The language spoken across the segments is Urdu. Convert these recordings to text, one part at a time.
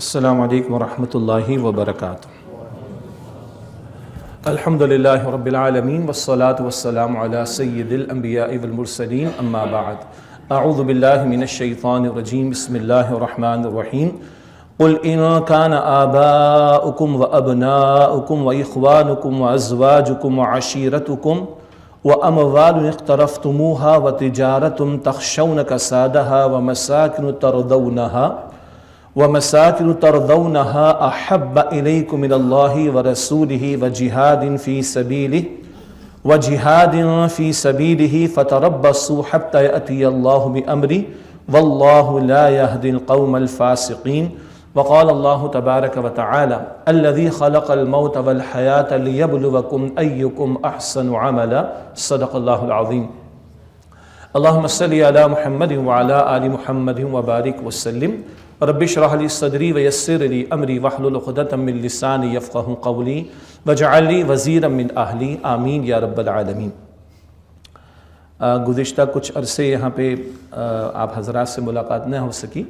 السلام علیکم ورحمۃ اللہ وبرکاتہ۔ الحمدللہ رب العالمین والصلاة والسلام علی سید الانبیاء والمرسلین، اما بعد۔ اعوذ باللہ من الشیطان الرجیم، بسم اللہ الرحمن الرحیم۔ قل ان کان آباؤکم وابناؤکم واخوانکم وازواجکم وعشیرتکم واموال اقترفتموها وتجارة تخشون کسادها ومساكن ترضونها أحب إليكم من الله ورسوله وجهاد في سبيله فتربصوا حتى يأتي الله بأمره والله لا يهدي القوم الفاسقين۔ وقال الله تبارك وتعالى الذي خلق الموت والحياة ليبلوكم أيكم أحسن عملا، صدق الله العظيم۔ اللهم صل على محمد وعلى آل محمد وبارك وسلم۔ رب اشرح لي صدری ویسر لي امری واحلل عقدۃ من لسانی یفقهوا قولی واجعل لي وزیرا من اہلی، آمین یا رب العالمین۔ گزشتہ کچھ عرصے یہاں پہ آپ حضرات سے ملاقات نہ ہو سکی،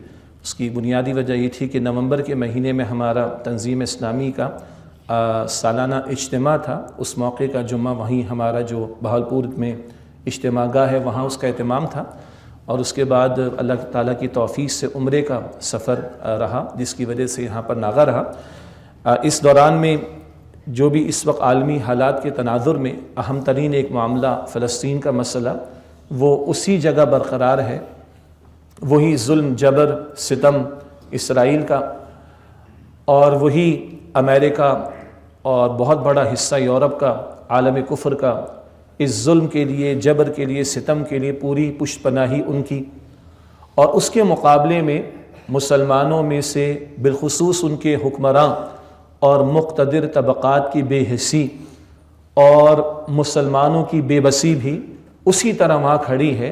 اس کی بنیادی وجہ یہ تھی کہ نومبر کے مہینے میں ہمارا تنظیم اسلامی کا سالانہ اجتماع تھا۔ اس موقع کا جمعہ وہیں ہمارا جو بہاولپور میں اجتماع گاہ ہے وہاں اس کا اہتمام تھا، اور اس کے بعد اللہ تعالیٰ کی توفیق سے عمرے کا سفر رہا، جس کی وجہ سے یہاں پر ناغہ رہا۔ اس دوران میں جو بھی اس وقت عالمی حالات کے تناظر میں اہم ترین ایک معاملہ فلسطین کا مسئلہ، وہ اسی جگہ برقرار ہے، وہی ظلم جبر ستم اسرائیل کا، اور وہی امریکہ اور بہت بڑا حصہ یورپ کا، عالم کفر کا، اس ظلم کے لیے، جبر کے لیے، ستم کے لیے پوری پشت پناہی ان کی، اور اس کے مقابلے میں مسلمانوں میں سے بالخصوص ان کے حکمراں اور مقتدر طبقات کی بے حسی اور مسلمانوں کی بے بسی بھی اسی طرح وہاں کھڑی ہے،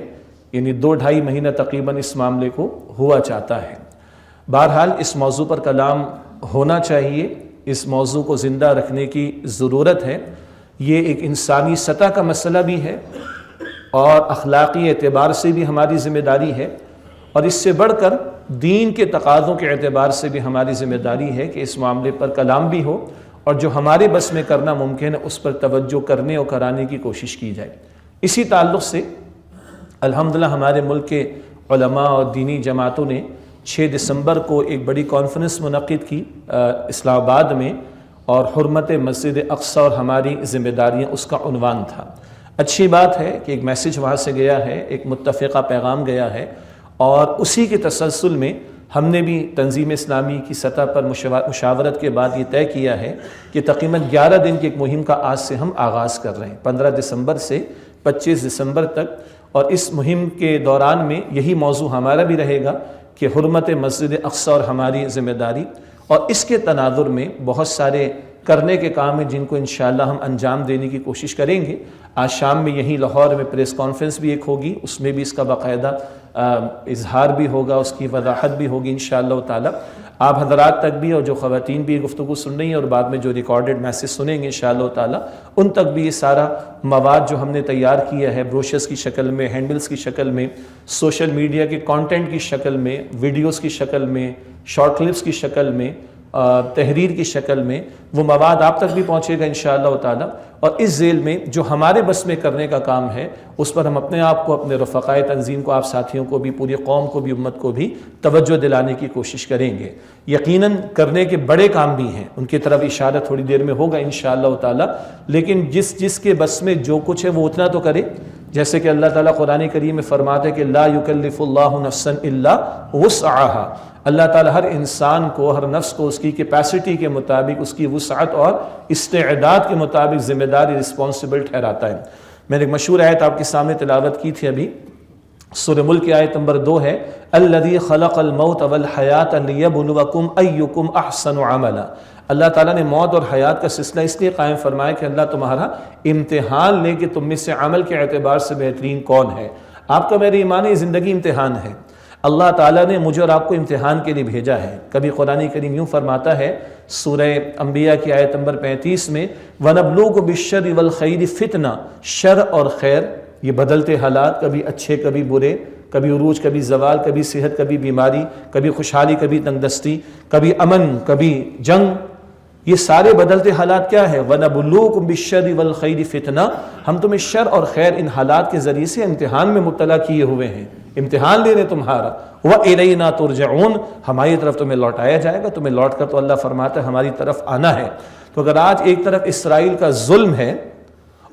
یعنی 2-2.5 مہینہ تقریباً اس معاملے کو ہوا چاہتا ہے۔ بہرحال اس موضوع پر کلام ہونا چاہیے، اس موضوع کو زندہ رکھنے کی ضرورت ہے۔ یہ ایک انسانی سطح کا مسئلہ بھی ہے اور اخلاقی اعتبار سے بھی ہماری ذمہ داری ہے، اور اس سے بڑھ کر دین کے تقاضوں کے اعتبار سے بھی ہماری ذمہ داری ہے کہ اس معاملے پر کلام بھی ہو، اور جو ہمارے بس میں کرنا ممکن ہے اس پر توجہ کرنے اور کرانے کی کوشش کی جائے۔ اسی تعلق سے الحمدللہ ہمارے ملک کے علماء اور دینی جماعتوں نے 6 دسمبر کو ایک بڑی کانفرنس منعقد کی اسلام آباد میں، اور حرمت مسجد اقصی اور ہماری ذمہ داریاں اس کا عنوان تھا۔ اچھی بات ہے کہ ایک میسیج وہاں سے گیا ہے، ایک متفقہ پیغام گیا ہے، اور اسی کے تسلسل میں ہم نے بھی تنظیم اسلامی کی سطح پر مشاورت کے بعد یہ طے کیا ہے کہ تقریباً 11 دن کی ایک مہم کا آج سے ہم آغاز کر رہے ہیں، 15 دسمبر سے 25 دسمبر تک، اور اس مہم کے دوران میں یہی موضوع ہمارا بھی رہے گا کہ حرمت مسجد اقصی اور ہماری ذمہ داری، اور اس کے تناظر میں بہت سارے کرنے کے کام ہیں جن کو انشاءاللہ ہم انجام دینے کی کوشش کریں گے۔ آج شام میں یہیں لاہور میں پریس کانفرنس بھی ایک ہوگی، اس میں بھی اس کا باقاعدہ اظہار بھی ہوگا، اس کی وضاحت بھی ہوگی انشاءاللہ تعالی۔ آپ حضرات تک بھی، اور جو خواتین بھی گفتگو سن رہی ہیں اور بعد میں جو ریکارڈڈ میسیج سنیں گے انشاءاللہ تعالی، ان تک بھی یہ سارا مواد جو ہم نے تیار کیا ہے بروشرز کی شکل میں، ہینڈلز کی شکل میں، سوشل میڈیا کے کانٹینٹ کی شکل میں، ویڈیوز کی شکل میں، شارٹ کلپس کی شکل میں، تحریر کی شکل میں، وہ مواد آپ تک بھی پہنچے گا انشاءاللہ تعالی۔ اور اس ذیل میں جو ہمارے بس میں کرنے کا کام ہے اس پر ہم اپنے آپ کو، اپنے رفقائے تنظیم کو، آپ ساتھیوں کو بھی، پوری قوم کو بھی، امت کو بھی توجہ دلانے کی کوشش کریں گے۔ یقیناً کرنے کے بڑے کام بھی ہیں، ان کی طرف اشارہ تھوڑی دیر میں ہوگا انشاءاللہ تعالی، لیکن جس کے بس میں جو کچھ ہے وہ اتنا تو کرے، جیسے کہ اللہ تعالیٰ قرآن کریم میں فرماتے ہیں کہ لا یکلف اللہ نفسا الا وسعها، اللہ تعالیٰ ہر انسان کو، ہر نفس کو اس کی کیپیسٹی کے مطابق، اس کی وسعت اور استعداد کے مطابق ذمہ داری، رسپانسبل ٹھہراتا ہے۔ میں نے ایک مشہور آیت آپ کے سامنے تلاوت کی تھی ابھی، سورہ ملک کی آیت نمبر 2 ہے، الذی خلق الموت والحیات لیبلوکم ایکم احسن عملا۔ اللہ تعالیٰ نے موت اور حیات کا سلسلہ اس لیے قائم فرمایا کہ اللہ تمہارا امتحان لے کہ تم میں سے عمل کے اعتبار سے بہترین کون ہے۔ آپ کا میرے ایمان یہ زندگی امتحان ہے، اللہ تعالیٰ نے مجھے اور آپ کو امتحان کے لیے بھیجا ہے۔ کبھی قرآن کریم یوں فرماتا ہے سورہ انبیاء کی آیت نمبر 35 میں، وَنَبْلُوكُ بِالشَّرِّ وَالْخَيْرِ فِتْنَةً، شر اور خیر یہ بدلتے حالات، کبھی اچھے کبھی برے، کبھی عروج، کبھی زوال، کبھی صحت، کبھی بیماری، کبھی خوشحالی، کبھی تنگدستی، کبھی امن، کبھی جنگ. یہ سارے بدلتے حالات کیا ہے؟ وَنَبْلُوكُمْ بِالشَّرِّ وَالْخَيْرِ فِتْنَةً، ہم تمہیں شر اور خیر ان حالات کے ذریعے سے امتحان میں مبتلا کیے ہوئے ہیں، امتحان لینے تمہارا. وَإِلَيْنَا تُرْجَعُونَ، ہماری طرف تمہیں لوٹایا جائے گا. تمہیں لوٹ کر تو اللہ فرماتا ہے ہماری طرف آنا ہے. تو اگر آج ایک طرف اسرائیل کا ظلم ہے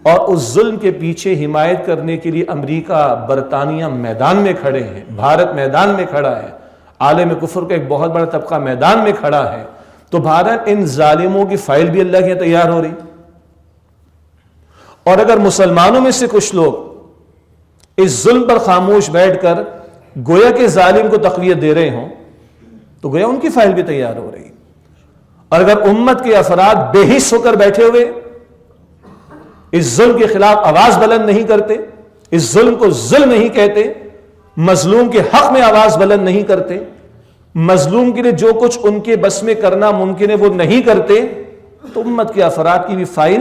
اور اس ظلم کے پیچھے حمایت کرنے کے لیے امریکہ، برطانیہ میدان میں کھڑے ہیں، بھارت میدان میں کھڑا ہے، عالم کفر کا ایک بہت بڑا طبقہ میدان میں کھڑا ہے، تو بھارت ان ظالموں کی فائل بھی اللہ کے تیار ہو رہی. اور اگر مسلمانوں میں سے کچھ لوگ اس ظلم پر خاموش بیٹھ کر گویا کے ظالم کو تقویت دے رہے ہوں تو گویا ان کی فائل بھی تیار ہو رہی. اور اگر امت کے افراد بے حس ہو کر بیٹھے ہوئے اس ظلم کے خلاف آواز بلند نہیں کرتے، اس ظلم کو ظلم نہیں کہتے، مظلوم کے حق میں آواز بلند نہیں کرتے، مظلوم کے لیے جو کچھ ان کے بس میں کرنا ممکن ہے وہ نہیں کرتے، تو امت کے افراد کی بھی فائل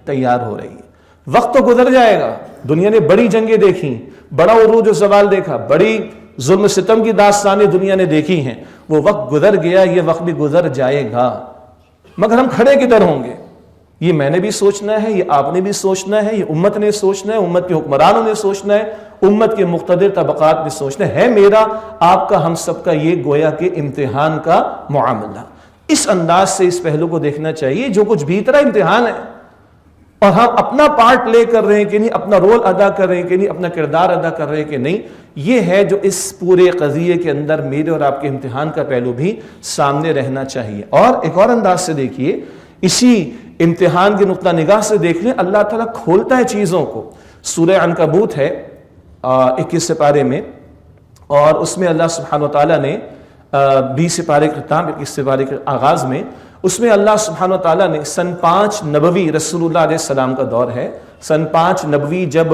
تیار ہو رہی ہے. وقت تو گزر جائے گا. دنیا نے بڑی جنگیں دیکھی، بڑا عروج و زوال دیکھا، بڑی ظلم ستم کی داستانیں دنیا نے دیکھی ہیں. وہ وقت گزر گیا، یہ وقت بھی گزر جائے گا. مگر ہم کھڑے کدھر ہوں گے؟ یہ میں نے بھی سوچنا ہے، یہ آپ نے بھی سوچنا ہے، یہ امت نے سوچنا ہے، امت کے حکمرانوں نے سوچنا ہے، امت کے مقتدر طبقات نے سوچنا ہے میرا، آپ کا، ہم سب کا یہ گویا کے امتحان کا معاملہ. اس انداز سے اس پہلو کو دیکھنا چاہیے. جو کچھ بھیترا امتحان ہے اور ہم اپنا پارٹ لے کر رہے ہیں کہ نہیں، اپنا رول ادا کر رہے ہیں کہ نہیں، اپنا کردار ادا کر رہے ہیں کہ نہیں، یہ ہے جو اس پورے قضیے کے اندر میرے اور آپ کے امتحان کا پہلو بھی سامنے رہنا چاہیے. اور ایک اور انداز سے دیکھیے، اسی امتحان کے نقطہ نگاہ سے دیکھ لیں، اللہ تعالیٰ کھولتا ہے چیزوں کو. سورہ عنکبوت ہے 21 سپارے میں، اور اس میں اللہ سبحانہ وتعالیٰ نے 20 سپارے کا اختتام، 21 سپارے کے آغاز میں، اس میں اللہ سبحانہ وتعالیٰ نے سن 5 نبوی، رسول اللہ علیہ السلام کا دور ہے، سن 5 نبوی جب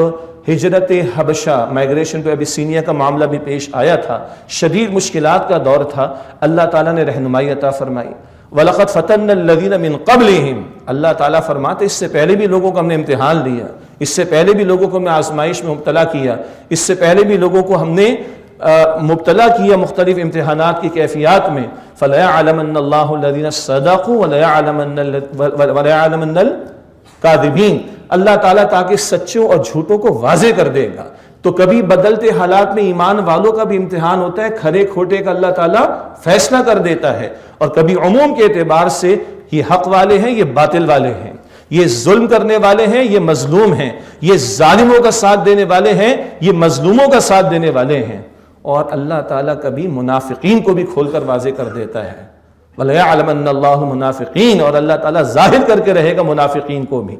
ہجرت حبشہ، مائگریشن پہ ابیسینیا کا معاملہ بھی پیش آیا تھا، شدید مشکلات کا دور تھا، اللہ تعالیٰ نے رہنمائی عطا فرمائی. وَلَقَدْ فَتَنَّا الَّذِينَ مِن قَبْلِهِمْ، اللہ تعالیٰ فرماتے اس سے پہلے بھی لوگوں کو ہم نے امتحان لیا، اس سے پہلے بھی لوگوں کو ہم نے آزمائش میں مبتلا کیا، اس سے پہلے بھی لوگوں کو ہم نے مبتلا کیا مختلف امتحانات کی کیفیات میں. فَلَيَعْلَمَنَّ اللَّهُ الَّذِينَ صَدَقُوا وَلَيَعْلَمَنَّ الْكَاذِبِينَ. اللہ تعالیٰ تاکہ سچوں اور جھوٹوں کو واضح کر دے گا. تو کبھی بدلتے حالات میں ایمان والوں کا بھی امتحان ہوتا ہے، کھرے کھوٹے کا اللہ تعالیٰ فیصلہ کر دیتا ہے، اور کبھی عموم کے اعتبار سے یہ حق والے ہیں، یہ باطل والے ہیں، یہ ظلم کرنے والے ہیں، یہ مظلوم ہیں، یہ ظالموں کا ساتھ دینے والے ہیں، یہ مظلوموں کا ساتھ دینے والے ہیں. اور اللہ تعالیٰ کبھی منافقین کو بھی کھول کر واضح کر دیتا ہے. وَلَيَعْلَمَنَّ اللَّهُ الْمُنَافِقِينَ، اور اللہ تعالیٰ ظاہر کر کے رہے گا منافقین کو بھی.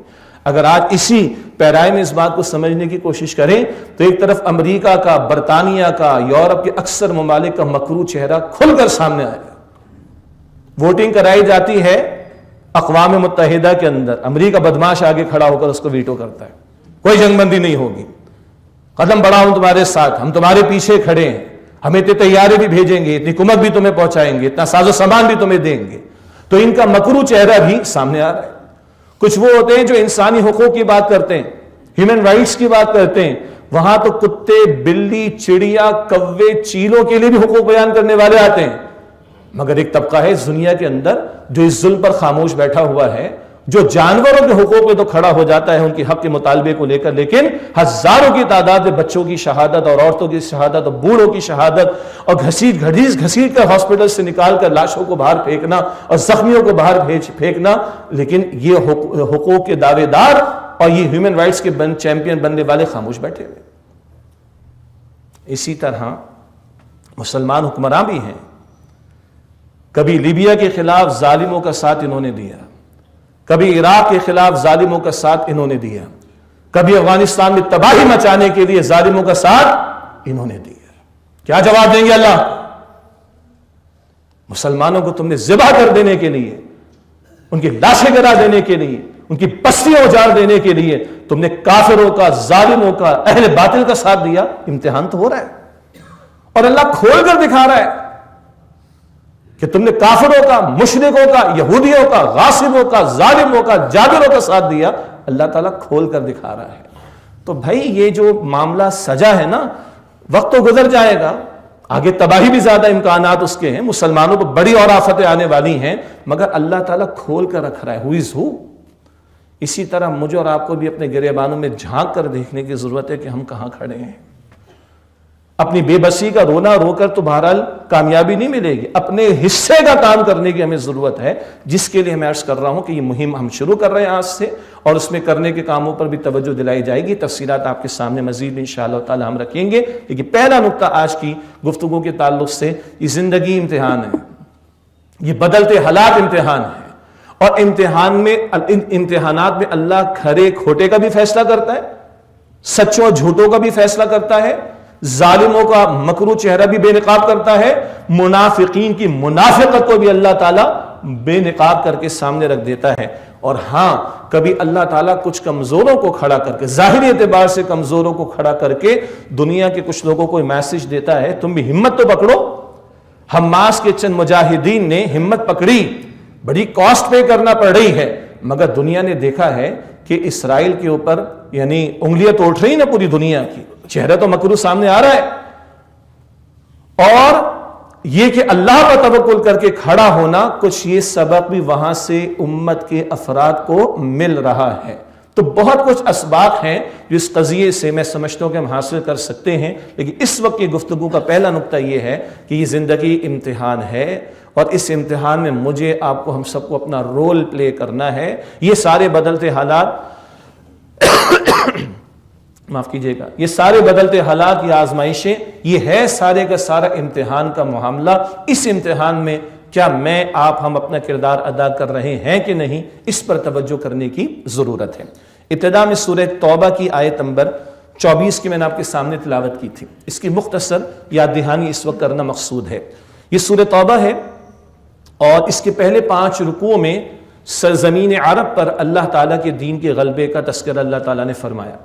اگر آج اسی پیرائے میں اس بات کو سمجھنے کی کوشش کریں تو ایک طرف امریکہ کا، برطانیہ کا، یورپ کے اکثر ممالک کا مکروہ چہرہ کھل کر سامنے آئے گا. ووٹنگ کرائی جاتی ہے اقوام متحدہ کے اندر، امریکہ بدماش آگے کھڑا ہو کر اس کو ویٹو کرتا ہے، کوئی جنگ بندی نہیں ہوگی، قدم بڑھاؤ تمہارے ساتھ، ہم تمہارے پیچھے کھڑے ہیں، ہم اتنے طیارے بھی بھیجیں گے، اتنی کمک بھی تمہیں پہنچائیں گے، اتنا ساز و سامان بھی تمہیں دیں گے. تو ان کا مکروہ چہرہ بھی سامنے آ رہا ہے. کچھ وہ ہوتے ہیں جو انسانی حقوق کی بات کرتے ہیں، ہیومن رائٹس کی بات کرتے ہیں، وہاں تو کتے، بلی، چڑیا، کوے، چیلوں کے لیے بھی حقوق بیان کرنے والے آتے ہیں. مگر ایک طبقہ ہے اس دنیا کے اندر جو اس ظلم پر خاموش بیٹھا ہوا ہے، جو جانوروں کے حقوق پہ تو کھڑا ہو جاتا ہے ان کی حق کے مطالبے کو لے کر، لیکن ہزاروں کی تعداد میں بچوں کی شہادت اور عورتوں کی شہادت اور بوڑھوں کی شہادت اور گھسیٹ کر ہاسپٹل سے نکال کر لاشوں کو باہر پھینکنا اور زخمیوں کو باہر پھینکنا، لیکن یہ حقوق کے دعوے دار اور یہ ہیومن رائٹس کے چیمپئن بننے والے خاموش بیٹھے ہوئے. اسی طرح مسلمان حکمراں بھی ہیں. کبھی لیبیا کے خلاف ظالموں کا ساتھ انہوں نے دیا، کبھی عراق کے خلاف ظالموں کا ساتھ انہوں نے دیا، کبھی افغانستان میں تباہی مچانے کے لیے ظالموں کا ساتھ انہوں نے دیا. کیا جواب دیں گے اللہ؟ مسلمانوں کو تم نے ذبح کر دینے کے لیے، ان کی لاشیں گرا دینے کے لیے، ان کی بستیاں اجاڑ دینے کے لیے تم نے کافروں کا، ظالموں کا، اہل باطل کا ساتھ دیا. امتحان تو ہو رہا ہے اور اللہ کھول کر دکھا رہا ہے کہ تم نے کافروں کا، مشرکوں کا، یہودیوں کا، غاصبوں کا، ظالموں کا، جابروں کا ساتھ دیا. اللہ تعالیٰ کھول کر دکھا رہا ہے. تو بھائی یہ جو معاملہ سجا ہے نا، وقت تو گزر جائے گا، آگے تباہی بھی زیادہ امکانات اس کے ہیں، مسلمانوں پر بڑی اور آفتیں آنے والی ہیں، مگر اللہ تعالیٰ کھول کر رکھ رہا ہے، ہو از ہو۔ اسی طرح مجھے اور آپ کو بھی اپنے گریبانوں میں جھانک کر دیکھنے کی ضرورت ہے کہ ہم کہاں کھڑے ہیں۔ اپنی بے بسی کا رونا رو کر تو بہرحال کامیابی نہیں ملے گی، اپنے حصے کا کام کرنے کی ہمیں ضرورت ہے، جس کے لیے میں عرض کر رہا ہوں کہ یہ مہم ہم شروع کر رہے ہیں آج سے، اور اس میں کرنے کے کاموں پر بھی توجہ دلائی جائے گی۔ تفصیلات آپ کے سامنے مزید انشاءاللہ تعالی ہم رکھیں گے، لیکن پہلا نقطہ آج کی گفتگو کے تعلق سے، یہ زندگی امتحان ہے، یہ بدلتے حالات امتحان ہے، اور امتحانات میں اللہ کھرے کھوٹے کا بھی فیصلہ کرتا ہے، سچوں جھوٹوں کا بھی فیصلہ کرتا ہے، ظالموں کا مکرو چہرہ بھی بے نقاب کرتا ہے، منافقین کی منافقت کو بھی اللہ تعالیٰ بے نقاب کر کے سامنے رکھ دیتا ہے۔ اور ہاں، کبھی اللہ تعالیٰ کچھ کمزوروں کو کھڑا کر کے، ظاہری اعتبار سے کمزوروں کو کھڑا کر کے دنیا کے کچھ لوگوں کو میسج دیتا ہے، تم بھی ہمت تو پکڑو۔ حماس کے چند مجاہدین نے ہمت پکڑی، بڑی کاسٹ پے کرنا پڑ رہی ہے، مگر دنیا نے دیکھا ہے کہ اسرائیل کے اوپر یعنی انگلیاں تو اٹھ رہی نا پوری دنیا کی، چہرہ تو مکروہ سامنے آ رہا ہے، اور یہ کہ اللہ پر توکل کر کے کھڑا ہونا، کچھ یہ سبق بھی وہاں سے امت کے افراد کو مل رہا ہے۔ تو بہت کچھ اسباق ہیں جو اس قضیے سے میں سمجھتا ہوں کہ ہم حاصل کر سکتے ہیں، لیکن اس وقت کی گفتگو کا پہلا نقطہ یہ ہے کہ یہ زندگی امتحان ہے، اور اس امتحان میں مجھے آپ کو ہم سب کو اپنا رول پلے کرنا ہے۔ یہ سارے بدلتے حالات معاف کیجئے گا، یہ سارے بدلتے حالات، یہ آزمائشیں، یہ ہے سارے کا سارا امتحان کا معاملہ۔ اس امتحان میں کیا میں آپ ہم اپنا کردار ادا کر رہے ہیں کہ نہیں، اس پر توجہ کرنے کی ضرورت ہے۔ ابتدا میں سورہ توبہ کی آیت نمبر 24 کی میں نے آپ کے سامنے تلاوت کی تھی، اس کی مختصر یاد دہانی اس وقت کرنا مقصود ہے۔ یہ سورہ توبہ ہے، اور اس کے پہلے 5 رکوعوں میں سرزمین عرب پر اللہ تعالیٰ کے دین کے غلبے کا تذکرہ اللہ تعالیٰ نے فرمایا۔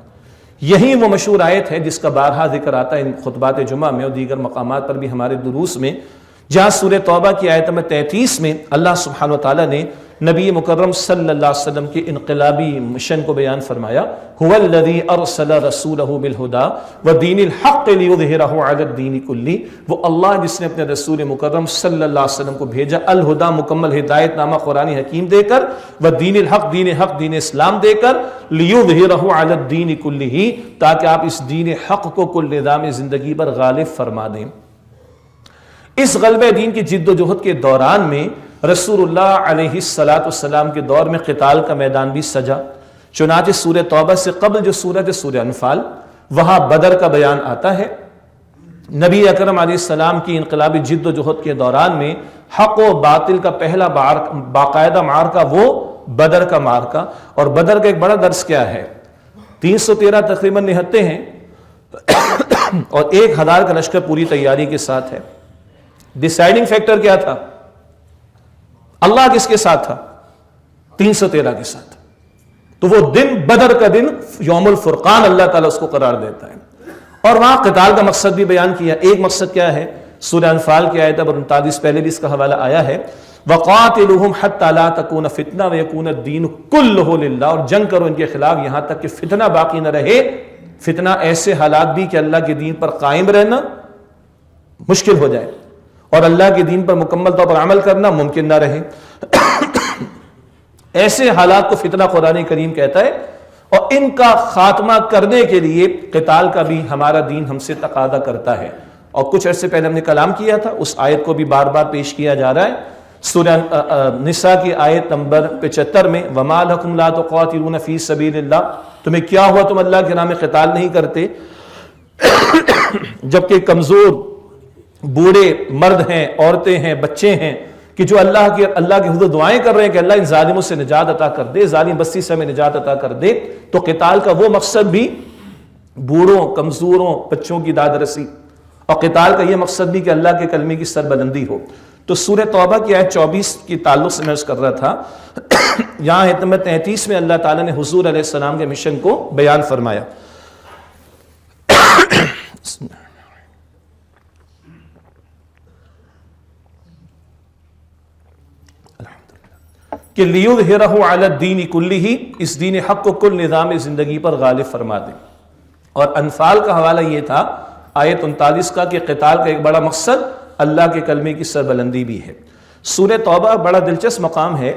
یہی وہ مشہور آیت ہے جس کا بارہا ذکر آتا ہے ان خطبات جمعہ میں اور دیگر مقامات پر بھی ہمارے دروس میں، جہاں سورہ توبہ کی آیت نمبر 33 میں اللہ سبحانہ وتعالی نے نبی مکرم صلی اللہ علیہ وسلم کے انقلابی مشن کو بیان فرمایا، هو الذی ارسل رسولہ بالہدی ودین الحق لیظہرہ علی الدین کلہ، وہ اللہ جس نے اپنے رسول مکرم صلی اللہ علیہ وسلم کو بھیجا الہدی، مکمل ہدایت نامہ قرآن حکیم دے کر، ودین الحق، دین حق، دین اسلام دے کر، لیظہرہ علی الدین کلہ، تاکہ آپ اس دین حق کو کل نظام زندگی پر غالب فرما دیں۔ اس غلبہ دین کی جد و جہد کے دوران میں رسول اللہ علیہ السلام کے دور میں قتال کا میدان بھی سجا، چنانچہ سورہ توبہ سے قبل جو سورۃ سورہ انفال، وہاں بدر کا بیان آتا ہے۔ نبی اکرم علیہ السلام کی انقلابی جد و جہد کے دوران میں حق و باطل کا پہلا باقاعدہ معرکہ وہ بدر کا معرکہ، اور بدر کا ایک بڑا درس کیا ہے، 313 تقریباً نہتے ہیں اور 1000 کا لشکر پوری تیاری کے ساتھ ہے۔ ڈیسائیڈنگ فیکٹر کیا تھا؟ اللہ کس کے ساتھ تھا؟ 313 کے ساتھ۔ تو وہ دن بدر کا دن یوم الفرقان اللہ تعالیٰ اس کو قرار دیتا ہے، اور وہاں قتال کا مقصد بھی بیان کیا۔ ایک مقصد کیا ہے؟ سورہ انفال کی آیت نمبر 39 پہلے بھی اس کا حوالہ آیا ہے، وَقَاتِلُهُمْ حَتَّى لَا تَكُونَ فِتْنَةٌ وَيَكُونَ الدِّينُ كُلُّهُ لِلَّهِ، اور جنگ کرو ان کے خلاف یہاں تک کہ فتنہ باقی نہ رہے۔ فتنہ ایسے حالات بھی کہ اللہ کے دین پر قائم رہنا مشکل ہو جائے، اور اللہ کے دین پر مکمل طور پر عمل کرنا ممکن نہ رہے۔ ایسے حالات کو فتنہ قرآن کریم کہتا ہے، اور ان کا خاتمہ کرنے کے لیے قتال کا بھی ہمارا دین ہم سے تقاضا کرتا ہے، اور کچھ عرصے پہلے ہم نے کلام کیا تھا، اس آیت کو بھی بار بار پیش کیا جا رہا ہے۔ سورہ نساء کی آیت نمبر 75 میں، وَمَا لَكُمْ لَا تُقَاتِلُونَ فِي سَبِيلِ اللَّهِ، تمہیں کیا ہوا تم اللہ کے راہ میں قتال نہیں کرتے، جبکہ کمزور بوڑھے مرد ہیں، عورتیں ہیں، بچے ہیں، کہ جو اللہ کے حضور دعائیں کر رہے ہیں کہ اللہ ان ظالموں سے نجات عطا کر دے، ظالم بستی سے ہمیں نجات عطا کر دے۔ تو قتال کا وہ مقصد بھی بوڑھوں، کمزوروں، بچوں کی داد رسی، اور قتال کا یہ مقصد بھی کہ اللہ کے کلمے کی سربلندی ہو۔ تو سورہ توبہ کی آیت 24 کی تعلق سے میں عرض کر رہا تھا، یہاں آیت نمبر 33 میں اللہ تعالیٰ نے حضور علیہ السلام کے مشن کو بیان فرمایا۔ کہ لیظہرہ علی الدین کلہ، اس دین حق کو کل نظام زندگی پر غالب فرما دے۔ اور انفال کا حوالہ یہ تھا آیت 39 کا کہ قتال کا ایک بڑا مقصد اللہ کے کلمے کی سربلندی بھی ہے۔ سورہ توبہ بڑا دلچسپ مقام ہے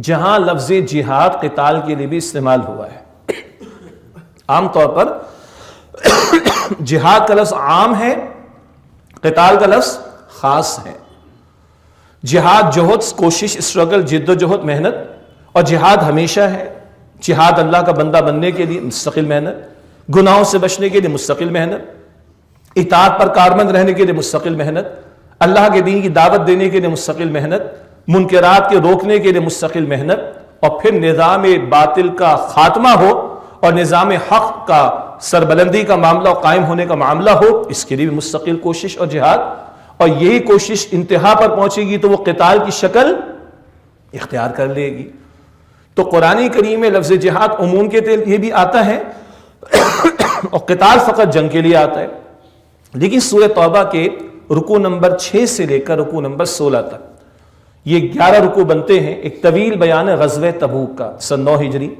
جہاں لفظ جہاد قتال کے لیے بھی استعمال ہوا ہے۔ عام طور پر جہاد کا لفظ عام ہے، قتال کا لفظ خاص ہے۔ جہاد جہد، کوشش، اسٹرگل، جد و جہد، محنت، اور جہاد ہمیشہ ہے۔ جہاد اللہ کا بندہ بننے کے لیے مستقل محنت، گناہوں سے بچنے کے لیے مستقل محنت، اطاعت پر کاربند رہنے کے لیے مستقل محنت، اللہ کے دین کی دعوت دینے کے لیے مستقل محنت، منکرات کے روکنے کے لیے مستقل محنت، اور پھر نظام باطل کا خاتمہ ہو اور نظام حق کا سربلندی کا معاملہ اور قائم ہونے کا معاملہ ہو، اس کے لیے بھی مستقل کوشش اور جہاد۔ اور یہی کوشش انتہا پر پہنچے گی تو وہ قتال کی شکل اختیار کر لے گی۔ تو قرآن کریم میں لفظ جہاد عموم کے لیے بھی آتا ہے اور قتال فقط جنگ کے لیے آتا ہے۔ لیکن سورہ توبہ کے رکوع نمبر 6 سے لے کر رکوع نمبر 16 تک یہ 11 رکوع بنتے ہیں۔ ایک طویل بیان ہے غزوہ تبوک کا، سن 9 ہجری۔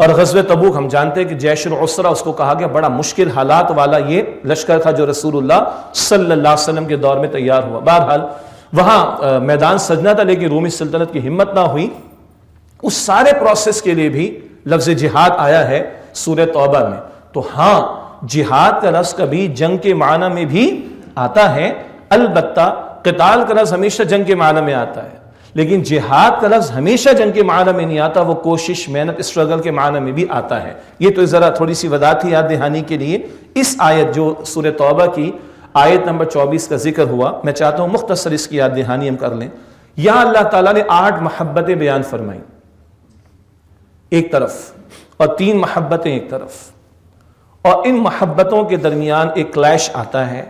اور غزوہ تبوک ہم جانتے ہیں کہ جیش العسرہ اس کو کہا گیا، بڑا مشکل حالات والا یہ لشکر تھا جو رسول اللہ صلی اللہ علیہ وسلم کے دور میں تیار ہوا۔ بہرحال وہاں میدان سجنا تھا، لیکن رومی سلطنت کی ہمت نہ ہوئی۔ اس سارے پروسیس کے لیے بھی لفظ جہاد آیا ہے سورہ توبہ میں۔ تو ہاں، جہاد کا لفظ کبھی جنگ کے معنی میں بھی آتا ہے، البتہ قتال کا لفظ ہمیشہ جنگ کے معنی میں آتا ہے، لیکن جہاد کا لفظ ہمیشہ جنگ کے معنی میں نہیں آتا، وہ کوشش، محنت، اسٹرگل کے معنی میں بھی آتا ہے۔ یہ تو ذرا تھوڑی سی وضاحت تھی یاد دہانی کے لیے۔ اس آیت جو سورہ توبہ کی آیت نمبر 24 کا ذکر ہوا، میں چاہتا ہوں مختصر اس کی یاد دہانی ہم کر لیں۔ یہاں اللہ تعالیٰ نے 8 محبتیں بیان فرمائیں ایک طرف، اور 3 محبتیں ایک طرف، اور ان محبتوں کے درمیان ایک کلیش آتا ہے،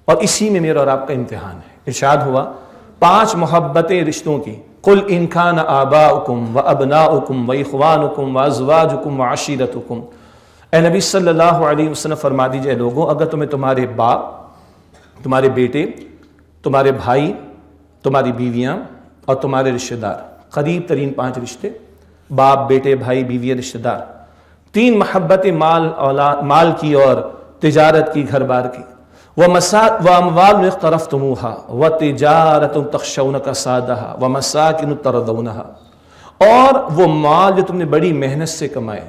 اور اسی میں میرا اور آپ کا امتحان ہے۔ ارشاد ہوا 5 محبتیں رشتوں کی، قل ان کان آباؤکم و ابناؤکم و اخوانکم و ازواجکم و عشیرتکم، اے نبی صلی اللہ علیہ وسلم فرما دیجئے لوگوں، اگر تمہیں تمہارے باپ، تمہارے بیٹے، تمہارے بھائی، تمہاری بیویاں اور تمہارے رشتہ دار، قریب ترین 5 رشتے، باپ، بیٹے، بھائی، بیوی، رشتہ دار، 3 محبتیں مال کی اور تجارت کی، گھر بار کی، وَأَمْوَالٌ اقْتَرَفْتُمُوهَا وَتِجَارَةٌ تَخْشَوْنَ كَسَادَهَا وَمَسَاكِنُ تَرْضَوْنَهَا، اور وہ مال جو تم نے بڑی محنت سے کمائے،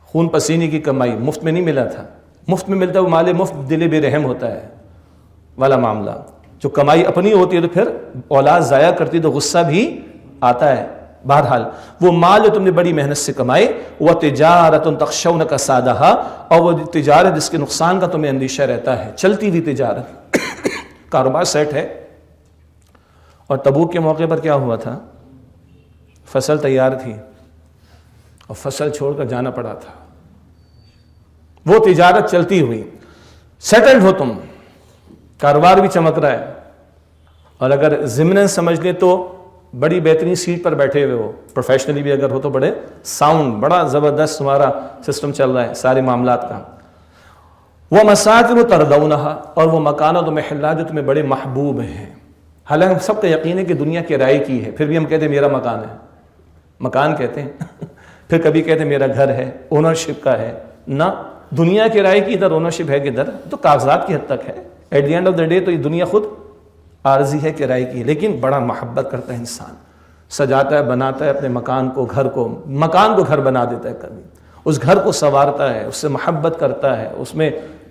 خون پسینے کی کمائی، مفت میں نہیں ملا تھا۔ مفت میں ملتا ہے وہ مال مفت دل بے رحم ہوتا ہے والا معاملہ۔ جو کمائی اپنی ہوتی ہے تو پھر اولاد ضائع کرتی تو غصہ بھی آتا ہے۔ بہرحال وہ مال جو تم نے بڑی محنت سے کمائے، وہ تجارت تخشون کسادها، اور وہ تجارت جس کے نقصان کا تمہیں اندیشہ رہتا ہے، چلتی ہوئی تجارت، کاروبار سیٹ ہے۔ اور تبوک کے موقع پر کیا ہوا تھا؟ فصل تیار تھی اور فصل چھوڑ کر جانا پڑا تھا۔ وہ تجارت چلتی ہوئی، سیٹلڈ ہو تم، کاروبار بھی چمک رہا ہے، اور اگر ضمناً سمجھ لیں تو بڑی بہترین سیٹ پر بیٹھے ہوئے ہو، پروفیشنلی بھی اگر ہو تو بڑے ساؤنڈ، بڑا زبردست تمہارا سسٹم چل رہا ہے سارے معاملات کا۔ وَمَسَاكِنُ تَرْضَوْنَهَا، اور وہ مکانات و محلات جو تمہیں بڑے محبوب ہیں۔ حالانکہ ہم سب کا یقین ہے کہ دنیا کرائے کی ہے، پھر بھی ہم کہتے ہیں میرا مکان ہے، مکان کہتے ہیں پھر کبھی کہتے ہیں میرا گھر ہے، اونرشپ کا ہے۔ نہ، دنیا کرائے کی ادھر اونرشپ ہے کدھر، تو کاغذات کی حد تک ہے۔ At the end of the day تو یہ دنیا خود عارضی ہے، کرائے کی، لیکن بڑا محبت کرتا ہے انسان، سجاتا ہے، بناتا ہے اپنے مکان کو، گھر کو، مکان کو گھر بنا دیتا ہے، کبھی اس گھر کو سنوارتا ہے، اس سے محبت کرتا ہے، اس میں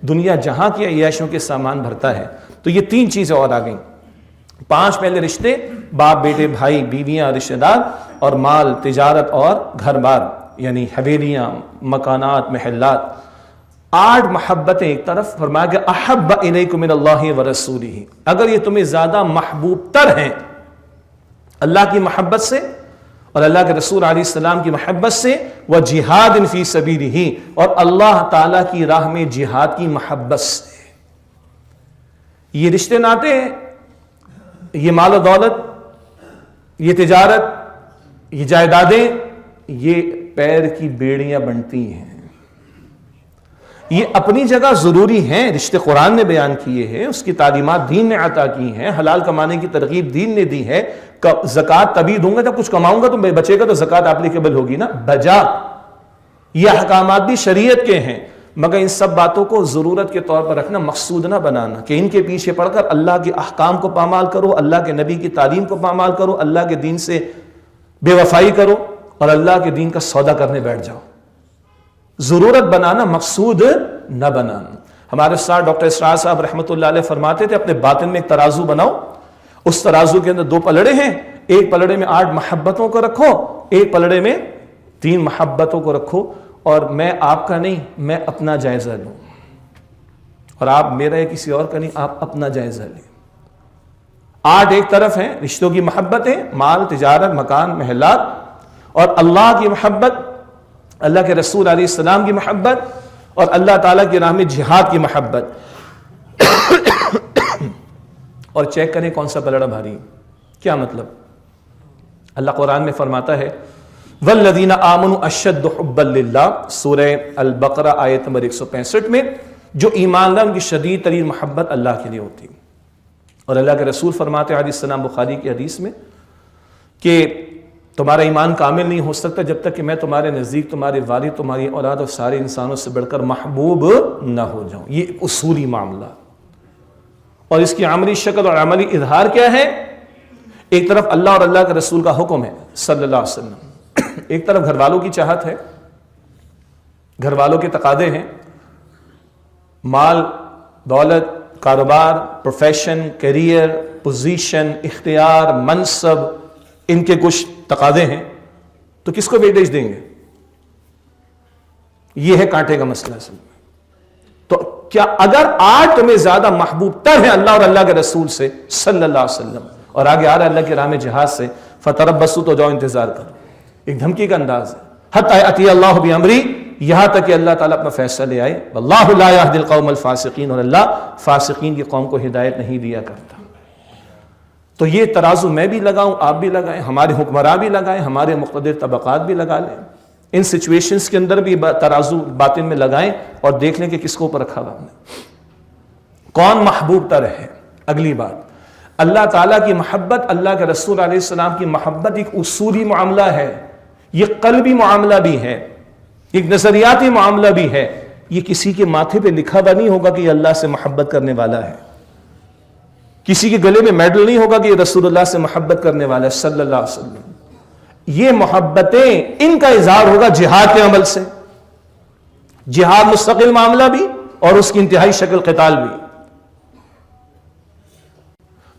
دنیا جہاں کی عیاشوں کے سامان بھرتا ہے۔ تو یہ 3 چیزیں اور آ گئیں، 5 پہلے رشتے، باپ، بیٹے، بھائی، بیویاں، رشتہ دار، اور مال، تجارت اور گھر بار، یعنی حویلیاں، مکانات، محلات۔ 8 محبتیں ایک طرف، فرمایا کہ احب الیکم من اللہ ورسولہ، اگر یہ تمہیں زیادہ محبوب تر ہیں اللہ کی محبت سے اور اللہ کے رسول علیہ السلام کی محبت سے، وجہاد فی سبیلہ، اور اللہ تعالیٰ کی راہ میں جہاد کی محبت سے۔ یہ رشتے ناتے، یہ مال و دولت، یہ تجارت، یہ جائیدادیں، یہ پیر کی بیڑیاں بنتی ہیں۔ یہ اپنی جگہ ضروری ہیں، رشتے قرآن نے بیان کیے ہیں، اس کی تعلیمات دین نے عطا کی ہیں، حلال کمانے کی ترغیب دین نے دی ہے۔ زکوٰۃ تبھی دوں گا جب کچھ کماؤں گا تو بچے گا، تو زکوٰۃ اپلیکیبل ہوگی نا، بجا۔ یہ احکامات بھی شریعت کے ہیں، مگر ان سب باتوں کو ضرورت کے طور پر رکھنا، مقصود نہ بنانا کہ ان کے پیچھے پڑھ کر اللہ کے احکام کو پامال کرو، اللہ کے نبی کی تعلیم کو پامال کرو، اللہ کے دین سے بے وفائی کرو اور اللہ کے دین کا سودا کرنے بیٹھ جاؤ۔ ضرورت بنانا، مقصود نہ بنانا۔ ہمارے ساتھ ڈاکٹر اسرار صاحب رحمۃ اللہ علیہ فرماتے تھے اپنے باطن میں ایک ترازو بناؤ، اس ترازو کے اندر 2 پلڑے ہیں، ایک پلڑے میں 8 محبتوں کو رکھو، ایک پلڑے میں 3 محبتوں کو رکھو، اور میں آپ کا نہیں، میں اپنا جائزہ لوں، اور آپ میرا یا کسی اور کا نہیں، آپ اپنا جائزہ لیں۔ 8 ایک طرف ہیں رشتوں کی محبتیں، مال، تجارت، مکان، محلات، اور اللہ کی محبت، اللہ کے رسول علیہ السلام کی محبت، اور اللہ تعالیٰ کی راہ میں جہاد کی محبت۔ اور چیک کریں کون سا پلڑا بھاری ہے۔ کیا مطلب؟ اللہ قرآن میں فرماتا ہے والذین آمنوا اشد حبا للہ، سورہ البقرہ آیت نمبر 165 میں، جو ایمان لاؤ ان کی شدید ترین محبت اللہ کے لیے ہوتی ہے۔ اور اللہ کے رسول فرماتے ہیں حدیث السلام بخاری کی حدیث میں کہ تمہارا ایمان کامل نہیں ہو سکتا جب تک کہ میں تمہارے نزدیک تمہارے والد، تمہاری اولاد اور سارے انسانوں سے بڑھ کر محبوب نہ ہو جاؤں۔ یہ ایک اصولی معاملہ، اور اس کی عملی شکل اور عملی اظہار کیا ہے؟ ایک طرف اللہ اور اللہ کے رسول کا حکم ہے صلی اللہ علیہ وسلم، ایک طرف گھر والوں کی چاہت ہے، گھر والوں کے تقاضے ہیں، مال، دولت، کاروبار، پروفیشن، کیریئر، پوزیشن، اختیار، منصب، ان کے کچھ تقاضے ہیں، تو کس کو ویٹیج دیں گے؟ یہ ہے کانٹے کا مسئلہ اصل میں۔ تو کیا اگر آج تمہیں زیادہ محبوب تر ہے اللہ اور اللہ کے رسول سے صلی اللہ علیہ وسلم، اور آگے آ رہا ہے اللہ کے راہ میں جہاد سے، فتربصوا، تو جاؤ انتظار کرو۔ ایک دھمکی کا انداز ہے، حتی یأتی اللہ بامری، یہاں تک کہ اللہ تعالیٰ اپنا فیصلہ لے آئے۔ واللہ لا یہدی القوم الفاسقین، اور اللہ فاسقین کی قوم کو ہدایت نہیں دیا کرتا۔ تو یہ ترازو میں بھی لگاؤں، آپ بھی لگائیں، ہمارے حکمراں بھی لگائیں، ہمارے مقتدر طبقات بھی لگا لیں، ان سچویشنز کے اندر بھی ترازو باطن میں لگائیں اور دیکھ لیں کہ کس کو اوپر رکھا ہوا ہم نے، کون محبوب تر ہے۔ اگلی بات، اللہ تعالیٰ کی محبت، اللہ کے رسول علیہ السلام کی محبت ایک اصولی معاملہ ہے، یہ قلبی معاملہ بھی ہے، ایک نظریاتی معاملہ بھی ہے۔ یہ کسی کے ماتھے پہ لکھا ہوا نہیں ہوگا کہ یہ اللہ سے محبت کرنے والا ہے، کسی کے گلے میں میڈل نہیں ہوگا کہ یہ رسول اللہ سے محبت کرنے والا ہے صلی اللہ علیہ وسلم۔ یہ محبتیں، ان کا اظہار ہوگا جہاد کے عمل سے، جہاد مستقل معاملہ بھی اور اس کی انتہائی شکل قتال بھی۔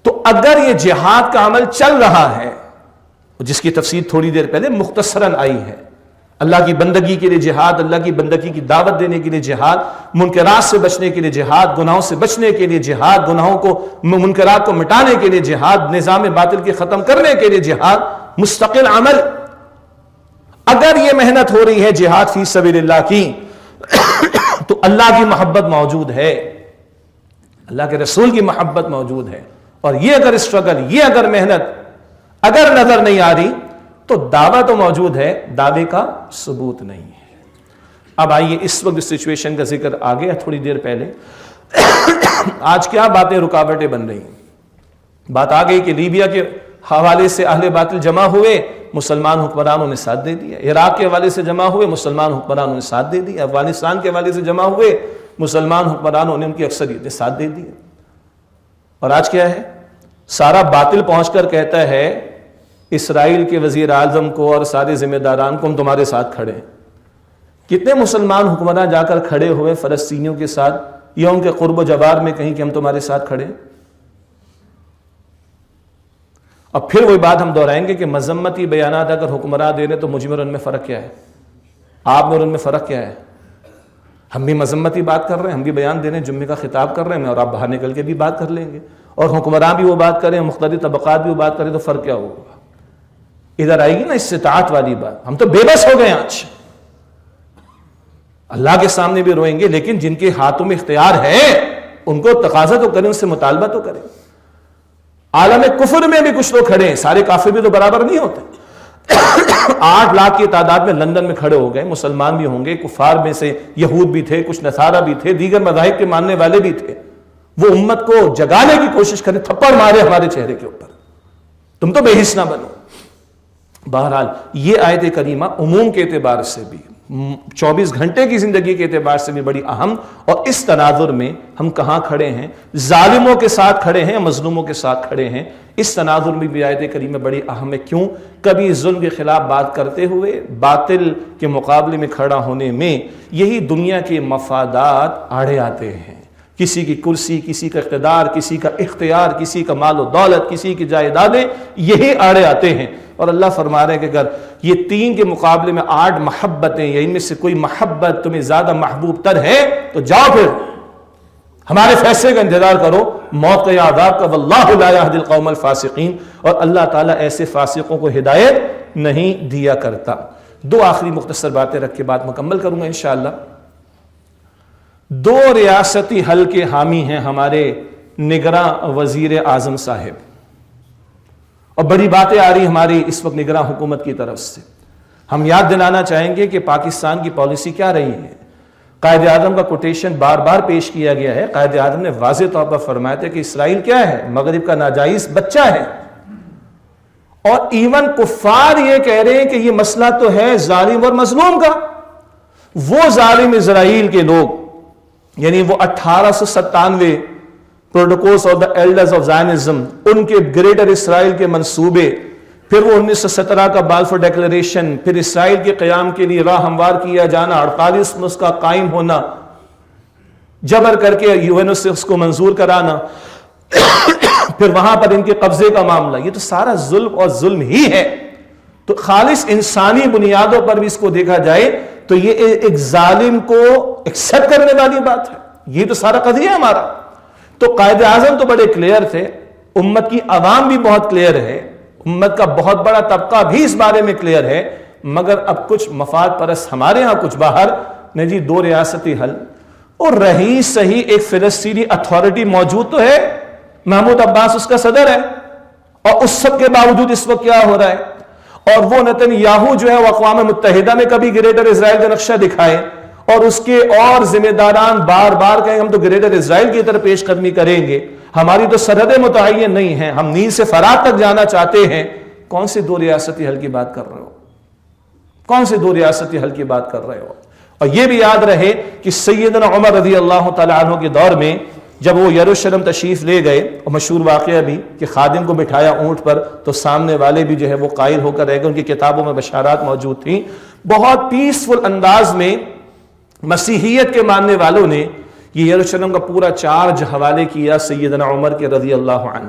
تو اگر یہ جہاد کا عمل چل رہا ہے، جس کی تفسیر تھوڑی دیر پہلے مختصراً آئی ہے، اللہ کی بندگی کے لیے جہاد، اللہ کی بندگی کی دعوت دینے کے لیے جہاد، منکرات سے بچنے کے لیے جہاد، گناہوں سے بچنے کے لیے جہاد، گناہوں کو، منکرات کو مٹانے کے لیے جہاد، نظام باطل کے ختم کرنے کے لیے جہاد، مستقل عمل۔ اگر یہ محنت ہو رہی ہے جہاد فی سبیل اللہ کی، تو اللہ کی محبت موجود ہے، اللہ کے رسول کی محبت موجود ہے، اور یہ اگر اسٹرگل، یہ اگر محنت اگر نظر نہیں آ رہی تو دعویٰ تو موجود ہے، دعوے کا ثبوت نہیں ہے۔ اب آئیے اس وقت سچویشن کا ذکر آ گیا تھوڑی دیر پہلے، آج کیا باتیں رکاوٹیں بن رہی ہیں؟ بات آ گئی کہ لیبیا کے حوالے سے اہل باطل جمع ہوئے، مسلمان حکمرانوں نے ساتھ دے دیا، عراق کے حوالے سے جمع ہوئے، مسلمان حکمرانوں نے ساتھ دے دیا، افغانستان کے حوالے سے جمع ہوئے، مسلمان حکمرانوں نے، ان کی اکثریت نے ساتھ دے دیا۔ اور آج کیا ہے؟ سارا باطل پہنچ کر کہتا ہے اسرائیل کے وزیر اعظم کو اور سارے ذمہ داران کو، ہم تمہارے ساتھ کھڑے ہیں۔ کتنے مسلمان حکمران جا کر کھڑے ہوئے فلسطینیوں کے ساتھ یا ان کے قرب و جوار میں کہیں کہ ہم تمہارے ساتھ کھڑے ہیں؟ اب پھر وہی بات ہم دہرائیں گے کہ مذمتی بیانات اگر حکمراں دے رہے تو مجھ میں اور ان میں فرق کیا ہے؟ آپ میں اور ان میں فرق کیا ہے؟ ہم بھی مذمتی بات کر رہے ہیں، ہم بھی بیان دے رہے ہیں، جمعے کا خطاب کر رہے ہیں، میں اور آپ باہر نکل کے بھی بات کر لیں گے، اور حکمراں بھی وہ بات کریں، مختلف طبقات بھی وہ بات کریں، تو فرق کیا ہوگا؟ ادھر آئے گی نا استطاعت والی بات۔ ہم تو بے بس ہو گئے آج، اللہ کے سامنے بھی روئیں گے، لیکن جن کے ہاتھوں میں اختیار ہے ان کو تقاضا تو کریں، ان سے مطالبہ تو کریں۔ عالم کفر میں بھی کچھ لوگ کھڑے ہیں، سارے کافر بھی تو برابر نہیں ہوتے۔ 8 لاکھ کی تعداد میں لندن میں کھڑے ہو گئے، مسلمان بھی ہوں گے، کفار میں سے یہود بھی تھے، کچھ نصارہ بھی تھے، دیگر مذاہب کے ماننے والے بھی تھے۔ وہ امت کو جگانے کی کوشش کریں، تھپڑ مارے ہمارے چہرے کے اوپر، تم تو بے حس نہ بنو۔ بہرحال یہ آیت کریمہ عموم کے اعتبار سے بھی، 24 گھنٹے کی زندگی کے اعتبار سے بھی بڑی اہم، اور اس تناظر میں ہم کہاں کھڑے ہیں؟ ظالموں کے ساتھ کھڑے ہیں، مظلوموں کے ساتھ کھڑے ہیں؟ اس تناظر میں بھی آیت کریمہ بڑی اہم ہے۔ کیوں؟ کبھی ظلم کے خلاف بات کرتے ہوئے باطل کے مقابلے میں کھڑا ہونے میں یہی دنیا کے مفادات آڑے آتے ہیں، کسی کی کرسی، کسی کا اقتدار، کسی کا اختیار، کسی کا مال و دولت، کسی کی جائیدادیں، یہی آڑے آتے ہیں۔ اور اللہ فرما رہے ہیں کہ اگر یہ 3 کے مقابلے میں 8 محبتیں یا ان میں سے کوئی محبت تمہیں زیادہ محبوب تر ہے تو جاؤ پھر ہمارے فیصلے کا انتظار کرو، موت کا یا عذاب کا، واللہ لا یہدی القوم الفاسقین، اور اللہ تعالیٰ ایسے فاسقوں کو ہدایت نہیں دیا کرتا۔ 2 آخری مختصر باتیں رکھ کے بات مکمل کروں گا انشاءاللہ۔ 2 ریاستی حل کے حامی ہیں ہمارے نگراں وزیر اعظم صاحب، اور بڑی باتیں آ رہی ہماری اس وقت نگراں حکومت کی طرف سے۔ ہم یاد دلانا چاہیں گے کہ پاکستان کی پالیسی کیا رہی ہے۔ قائد اعظم کا کوٹیشن بار بار پیش کیا گیا ہے۔ قائد اعظم نے واضح طور پر فرمایا تھا کہ اسرائیل کیا ہے؟ مغرب کا ناجائز بچہ ہے، اور ایون کفار یہ کہہ رہے ہیں کہ یہ مسئلہ تو ہے ظالم اور مظلوم کا۔ وہ ظالم اسرائیل کے لوگ، یعنی وہ 1897 protocols of the elders of zionism, ان کے گریٹر اسرائیل کے منصوبے، پھر وہ 1917 کا بالفور ڈیکلریشن، پھر اسرائیل کے قیام کے لیے راہ ہموار کیا جانا، 48 میں اس کا قائم ہونا، جبر کر کے UN سے اس کو منظور کرانا، پھر وہاں پر ان کے قبضے کا معاملہ، یہ تو سارا ظلم اور ظلم ہی ہے۔ تو خالص انسانی بنیادوں پر بھی اس کو دیکھا جائے تو یہ ایک ظالم کو ایکسپٹ کرنے والی بات ہے، یہ تو سارا قضیہ ہمارا۔ تو قائد اعظم تو بڑے کلیئر تھے، امت کی عوام بھی بہت کلیئر ہے، امت کا بہت بڑا طبقہ بھی اس بارے میں کلیئر ہے، مگر اب کچھ مفاد پرست ہمارے ہاں کچھ باہر نے جی 2 ریاستی حل، اور رہی صحیح ایک فلسطینی اتھارٹی موجود تو ہے، محمود عباس اس کا صدر ہے، اور اس سب کے باوجود اس وقت کیا ہو رہا ہے؟ اور وہ نتن یاہو جو ہے وہ اقوام متحدہ میں کبھی گریٹر اسرائیل کا نقشہ دکھائے، اور اس کے اور ذمہ داران بار بار کہیں ہم تو گریٹر اسرائیل کی طرف پیش قدمی کریں گے، ہماری تو سرحدیں متعین نہیں ہیں، ہم نیل سے فرات تک جانا چاہتے ہیں۔ کون سے 2 ریاستی حل کی بات کر رہے ہو؟ کون سے 2 ریاستی حل کی بات کر رہے ہو؟ اور یہ بھی یاد رہے کہ سیدنا عمر رضی اللہ تعالیٰ عنہ کے دور میں جب وہ یروشلم تشریف لے گئے، اور مشہور واقعہ بھی کہ خادم کو بٹھایا اونٹ پر تو سامنے والے بھی جو ہے وہ قائل ہو کر رہ گئے، ان کی کتابوں میں بشارات موجود تھیں۔ بہت پیسفل انداز میں مسیحیت کے ماننے والوں نے یہ یروشلم کا پورا چارج حوالے کیا سیدنا عمر کے رضی اللہ عنہ۔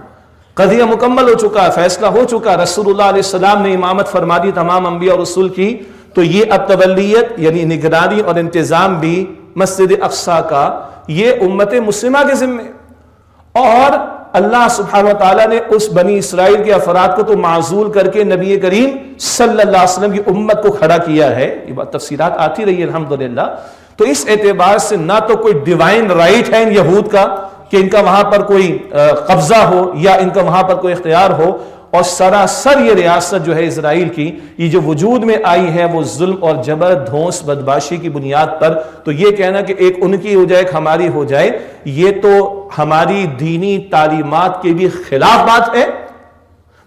قضیہ مکمل ہو چکا، فیصلہ ہو چکا، رسول اللہ علیہ السلام نے امامت فرما دی تمام انبیاء اور رسول کی، تو یہ اب تولیت یعنی نگرانی اور انتظام بھی مسجد اقصی کا یہ امت مسلمہ کے ذمے، اور اللہ سبحانہ وتعالیٰ نے اس بنی اسرائیل کے افراد کو تو معزول کر کے نبی کریم صلی اللہ علیہ وسلم کی امت کو کھڑا کیا ہے۔ یہ بات تفسیرات آتی رہی ہے الحمدللہ۔ تو اس اعتبار سے نہ تو کوئی ڈیوائن رائٹ ہے ان یہود کا کہ ان کا وہاں پر کوئی قبضہ ہو یا ان کا وہاں پر کوئی اختیار ہو، اور سراسر یہ ریاست جو ہے اسرائیل کی یہ جو وجود میں آئی ہے وہ ظلم اور جبر، دھونس، بدماشی کی بنیاد پر۔ تو یہ کہنا کہ ایک ان کی ہو جائے ایک ہماری ہو جائے، یہ تو ہماری دینی تعلیمات کے بھی خلاف بات ہے،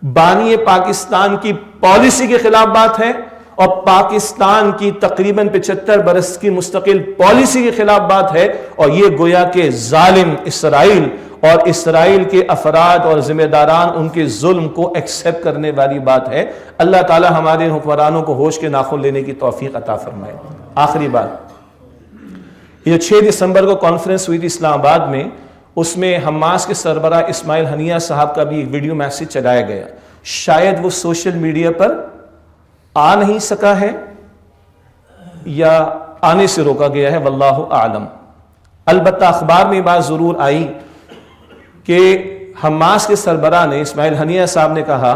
بانی پاکستان کی پالیسی کے خلاف بات ہے، اور پاکستان کی تقریباً 75 برس کی مستقل پالیسی کے خلاف بات ہے، اور یہ گویا کہ ظالم اسرائیل اور اسرائیل کے افراد اور ذمہ داران ان کے ظلم کو ایکسیپٹ کرنے والی بات ہے۔ اللہ تعالی ہمارے حکمرانوں کو ہوش کے ناخن لینے کی توفیق عطا فرمائے۔ آخری بات، یہ 6 دسمبر کو کانفرنس ہوئی تھی اسلام آباد میں، اس میں حماس کے سربراہ اسماعیل ہنیہ صاحب کا بھی ایک ویڈیو میسج چلایا گیا، شاید وہ سوشل میڈیا پر آ نہیں سکا ہے یا آنے سے روکا گیا ہے، واللہ اعلم۔ البتہ اخبار میں بات ضرور آئی کہ حماس کے سربراہ نے اسماعیل ہنیہ صاحب نے کہا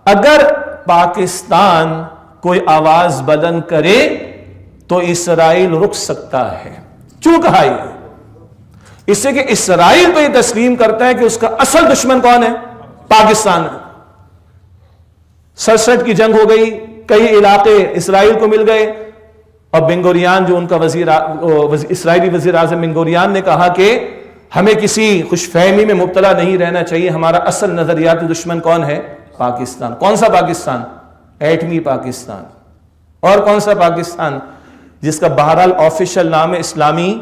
اگر پاکستان کوئی آواز بلند کرے تو اسرائیل رک سکتا ہے۔ کیوں کہا یہ؟ اس سے کہ اسرائیل تو یہ تسلیم کرتا ہے کہ اس کا اصل دشمن کون ہے؟ پاکستان ہے۔ 67 کی جنگ ہو گئی، کئی علاقے اسرائیل کو مل گئے، اور بن گوریان جو ان کا اسرائیلی وزیر اعظم بن گوریان نے کہا کہ ہمیں کسی خوش فہمی میں مبتلا نہیں رہنا چاہیے، ہمارا اصل نظریاتی دشمن کون ہے؟ پاکستان۔ کون سا پاکستان؟ ایٹمی پاکستان۔ اور کون سا پاکستان؟ جس کا بہرحال آفیشل نام ہے اسلامی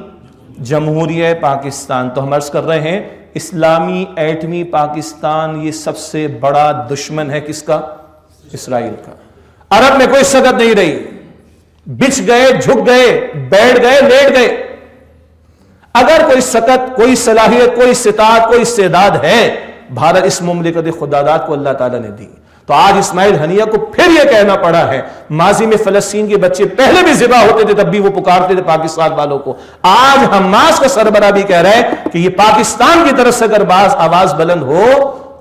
جمہوریہ پاکستان. تو ہم عرض کر رہے ہیں اسلامی ایٹمی پاکستان یہ سب سے بڑا دشمن ہے کس کا؟ اسرائیل کا. عرب میں کوئی سکت نہیں رہی، بچھ گئے، جھک گئے، بیٹھ گئے، لیٹ گئے. اگر کوئی سکت، کوئی صلاحیت، کوئی استطاعت، کوئی استعداد ہے، بھارت اس مملکت خداداد کو اللہ تعالیٰ نے دی. تو آج اسماعیل ہنیہ کو پھر یہ کہنا پڑا ہے، ماضی میں فلسطین کے بچے پہلے بھی ذبح ہوتے تھے تب بھی وہ پکارتے تھے پاکستان والوں کو. آج حماس کا سربراہ بھی کہہ رہا ہے کہ یہ پاکستان کی طرف سے اگر آواز بلند ہو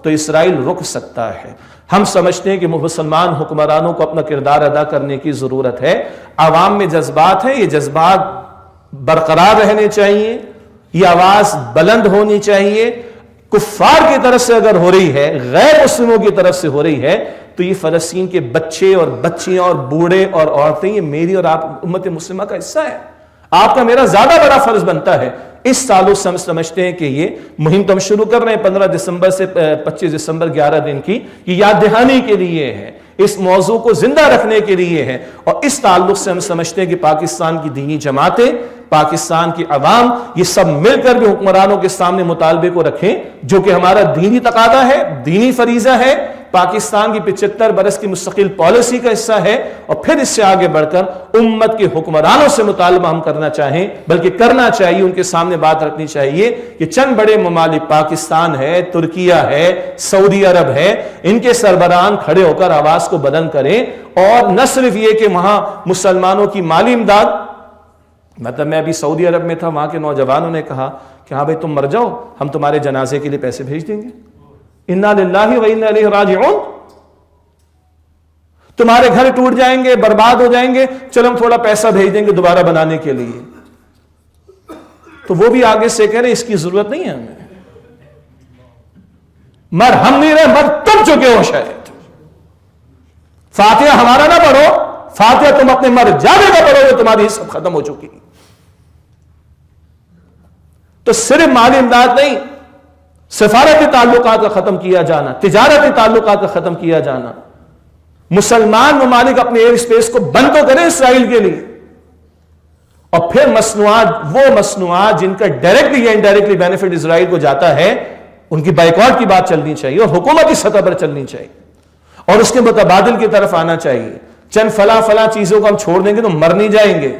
تو اسرائیل رک سکتا ہے. ہم سمجھتے ہیں کہ مسلمان حکمرانوں کو اپنا کردار ادا کرنے کی ضرورت ہے. عوام میں جذبات ہیں، یہ جذبات برقرار رہنے چاہیے، یہ آواز بلند ہونی چاہیے. کفار کی طرف سے اگر ہو رہی ہے، غیر مسلموں کی طرف سے ہو رہی ہے، تو یہ فلسطین کے بچے اور بچیاں اور بوڑھے اور عورتیں یہ میری اور آپ امت مسلمہ کا حصہ ہے. آپ کا میرا زیادہ بڑا فرض بنتا ہے. اس تعلق سے ہم سمجھتے ہیں کہ یہ مہم تو ہم شروع کر رہے ہیں 15 دسمبر سے 25 دسمبر 11 دن کی، یہ یاد دہانی کے لیے ہے، اس موضوع کو زندہ رکھنے کے لیے ہے. اور اس تعلق سے ہم سمجھتے ہیں کہ پاکستان کی دینی جماعتیں، پاکستان کی عوام، یہ سب مل کر بھی حکمرانوں کے سامنے مطالبے کو رکھیں جو کہ ہمارا دینی تقاضا ہے، دینی فریضہ ہے، پاکستان کی 75 برس کی مستقل پالیسی کا حصہ ہے. اور پھر اس سے آگے بڑھ کر امت کے حکمرانوں سے مطالبہ ہم کرنا چاہیں، بلکہ کرنا چاہیے، ان کے سامنے بات رکھنی چاہیے کہ چند بڑے ممالک پاکستان ہے، ترکیہ ہے، سعودی عرب ہے، ان کے سربراہان کھڑے ہو کر آواز کو بلند کریں. اور نہ صرف یہ کہ وہاں مسلمانوں کی مالی امداد، مطلب میں ابھی سعودی عرب میں تھا، وہاں کے نوجوانوں نے کہا کہ ہاں بھائی تم مر جاؤ، ہم تمہارے جنازے کے لیے پیسے بھیج دیں گے. انا للہ و انا الیہ راجعون. تمہارے گھر ٹوٹ جائیں گے، برباد ہو جائیں گے، چلو ہم تھوڑا پیسہ بھیج دیں گے دوبارہ بنانے کے لیے. تو وہ بھی آگے سے کہہ رہے اس کی ضرورت نہیں ہے ہمیں. مر ہم نہیں رہے، مر تم چکے ہو شاید. فاتحہ ہمارا نہ پڑھو، فاتحہ تم اپنے مر جانے کا پڑھو گے، تمہاری سب ختم ہو چکی. تو صرف مالی امداد نہیں، سفارتی تعلقات کا ختم کیا جانا، تجارتی تعلقات کا ختم کیا جانا. مسلمان ممالک اپنے ایئر اسپیس کو بند تو کریں اسرائیل کے لیے. اور پھر مصنوعات، وہ مصنوعات جن کا ڈائریکٹلی یا انڈائریکٹلی بینیفٹ اسرائیل کو جاتا ہے، ان کی بائیکاٹ کی بات چلنی چاہیے اور حکومتی سطح پر چلنی چاہیے اور اس کے متبادل کی طرف آنا چاہیے. چند فلاں چیزوں کو ہم چھوڑ دیں گے تو مر نہیں جائیں گے،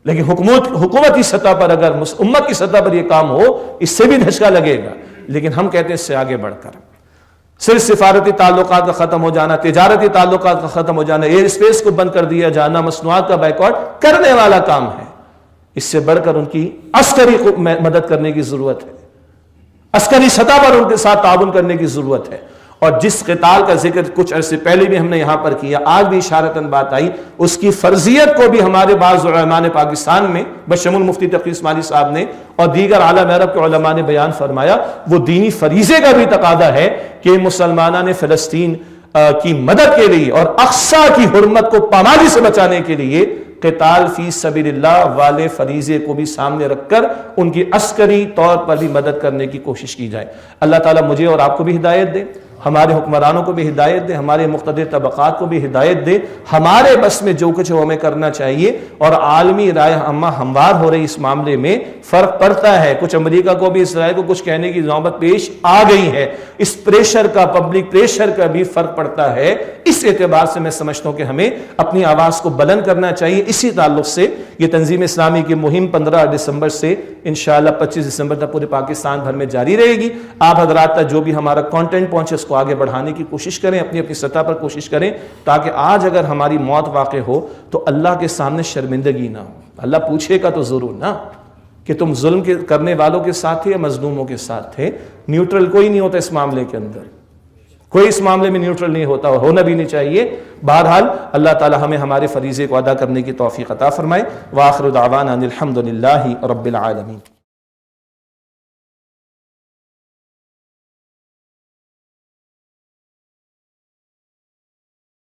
لیکن حکومتی سطح پر اگر امت کی سطح پر یہ کام ہو، اس سے بھی دھچکا لگے گا. لیکن ہم کہتے ہیں اس سے آگے بڑھ کر صرف سفارتی تعلقات کا ختم ہو جانا، تجارتی تعلقات کا ختم ہو جانا، ایئر اسپیس کو بند کر دیا جانا، مصنوعات کا بائیکاٹ کرنے والا کام ہے. اس سے بڑھ کر ان کی عسکری مدد کرنے کی ضرورت ہے، عسکری سطح پر ان کے ساتھ تعاون کرنے کی ضرورت ہے. اور جس قتال کا ذکر کچھ عرصے پہلے بھی ہم نے یہاں پر کیا، آج بھی اشارتاً بات آئی، اس کی فرضیت کو بھی ہمارے بعض علماء نے پاکستان میں بشمول مفتی تقی اسماعیلی صاحب نے اور دیگر عالم عرب کے علماء نے بیان فرمایا. وہ دینی فریضے کا بھی تقاضا ہے کہ مسلمانوں نے فلسطین کی مدد کے لیے اور اقصی کی حرمت کو پامالی سے بچانے کے لیے قتال فی سبیل اللہ والے فریضے کو بھی سامنے رکھ کر ان کی عسکری طور پر بھی مدد کرنے کی کوشش کی جائے. اللہ تعالیٰ مجھے اور آپ کو بھی ہدایت دے، ہمارے حکمرانوں کو بھی ہدایت دے، ہمارے مقتدر طبقات کو بھی ہدایت دے. ہمارے بس میں جو کچھ ہمیں کرنا چاہیے. اور عالمی رائے عامہ ہموار ہو رہی اس معاملے میں فرق پڑتا ہے. کچھ امریکہ کو بھی اسرائیل کو کچھ کہنے کی نوبت پیش آ گئی ہے. اس پریشر کا، پبلک پریشر کا بھی فرق پڑتا ہے. اس اعتبار سے میں سمجھتا ہوں کہ ہمیں اپنی آواز کو بلند کرنا چاہیے. اسی تعلق سے یہ تنظیم اسلامی کی مہم 15 دسمبر سے انشاءاللہ 25 دسمبر تک پورے پاکستان بھر میں جاری رہے گی. آپ حضرات تک جو بھی ہمارا کانٹینٹ پہنچے اس کو آگے بڑھانے کی کوشش کریں، اپنی سطح پر کوشش کریں، تاکہ آج اگر ہماری موت واقع ہو تو اللہ کے سامنے شرمندگی نہ ہو. اللہ پوچھے گا تو ضرور نا کہ تم ظلم کرنے والوں کے ساتھ تھے یا مظلوموں کے ساتھ تھے. نیوٹرل کوئی نہیں ہوتا اس معاملے کے اندر، کوئی اس معاملے میں نیوٹرل نہیں ہوتا اور ہونا بھی نہیں چاہیے. بہرحال اللہ تعالی ہمیں ہمارے فریضے کو ادا کرنے کی توفیق عطا فرمائے. وآخر دعوانا الحمدللہ رب العالمین.